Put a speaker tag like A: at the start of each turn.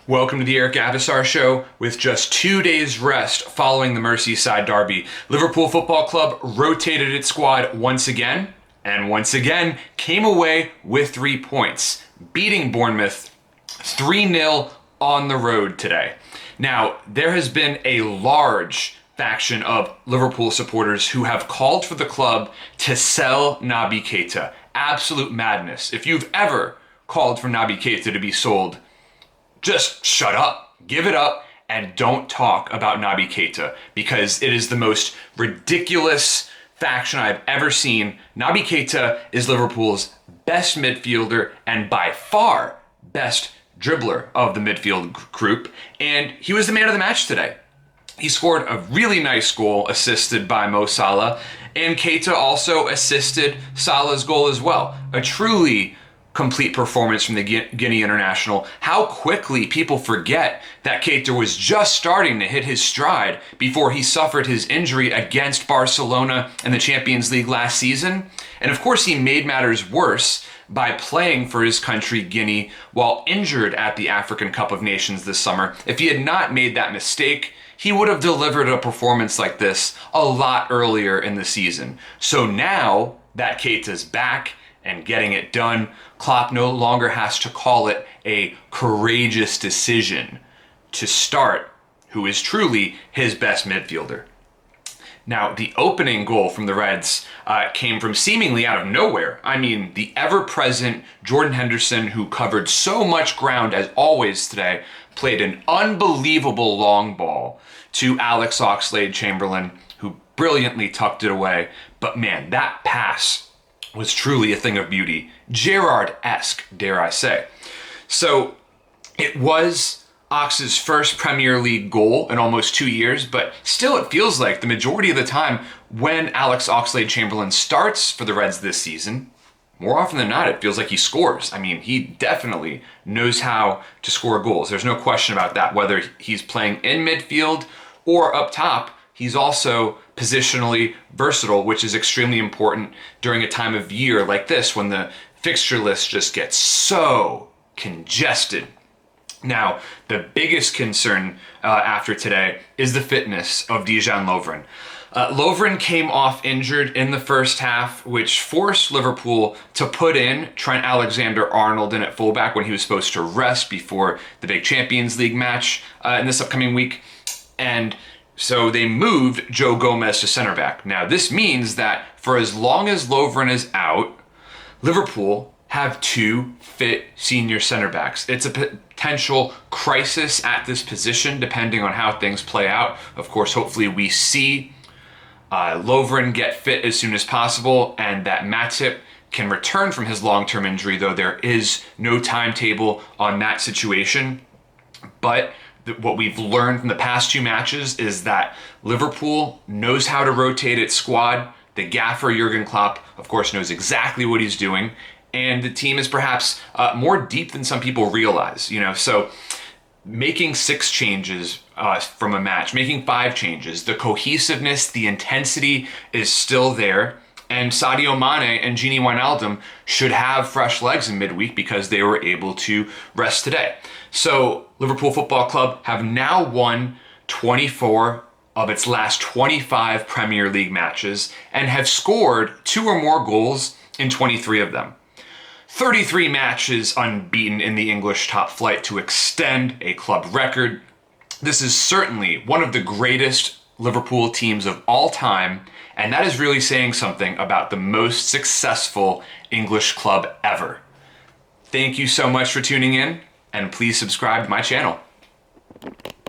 A: Welcome to the Eric Avisar Show. With just 2 days rest following the Merseyside derby, Liverpool Football Club rotated its squad once again, and once again came away with 3 points, beating Bournemouth 3-0 on the road today. Now, there has been a large faction of Liverpool supporters who have called for the club to sell Naby Keita. Absolute madness. If you've ever called for Naby Keita to be sold, just shut up, give it up, and don't talk about Naby Keita, because it is the most ridiculous faction I've ever seen. Naby Keita is Liverpool's best midfielder and by far best dribbler of the midfield group, and he was the man of the match today. He scored a really nice goal assisted by Mo Salah, and Keita also assisted Salah's goal as well. A truly complete performance from the Guinea international. How quickly people forget that Keita was just starting to hit his stride before he suffered his injury against Barcelona in the Champions League last season. And of course, he made matters worse by playing for his country, Guinea, while injured at the African Cup of Nations this summer. If he had not made that mistake, he would have delivered a performance like this a lot earlier in the season. So now that Keita's back and getting it done, Klopp no longer has to call it a courageous decision to start who is truly his best midfielder. Now, the opening goal from the Reds came from seemingly out of nowhere. I mean, the ever-present Jordan Henderson, who covered so much ground as always today, played an unbelievable long ball to Alex Oxlade-Chamberlain, who brilliantly tucked it away. But man, that pass was truly a thing of beauty. Gerrard-esque, dare I say. So it was Ox's first Premier League goal in almost 2 years, but still it feels like the majority of the time when Alex Oxlade-Chamberlain starts for the Reds this season, more often than not, it feels like he scores. I mean, he definitely knows how to score goals. There's no question about that. Whether he's playing in midfield or up top, he's also positionally versatile, which is extremely important during a time of year like this when the fixture list just gets so congested. Now, the biggest concern after today is the fitness of Dejan Lovren. Lovren came off injured in the first half, which forced Liverpool to put in Trent Alexander-Arnold in at fullback when he was supposed to rest before the big Champions League match in this upcoming week. And so they moved Joe Gomez to center back. Now, this means that for as long as Lovren is out, Liverpool have 2 fit senior center backs. It's a potential crisis at this position, depending on how things play out. Of course, hopefully we see Lovren get fit as soon as possible and that Matip can return from his long-term injury, though there is no timetable on that situation. But what we've learned from the past 2 matches is that Liverpool knows how to rotate its squad. The gaffer, Jurgen Klopp, of course, knows exactly what he's doing. And the team is perhaps more deep than some people realize. So making 6 changes from a match, making 5 changes, the cohesiveness, the intensity is still there. And Sadio Mane and Gini Wijnaldum should have fresh legs in midweek because they were able to rest today. So Liverpool Football Club have now won 24 of its last 25 Premier League matches and have scored 2 or more goals in 23 of them. 33 matches unbeaten in the English top flight to extend a club record. This is certainly one of the greatest Liverpool teams of all time, and that is really saying something about the most successful English club ever. Thank you so much for tuning in, and please subscribe to my channel.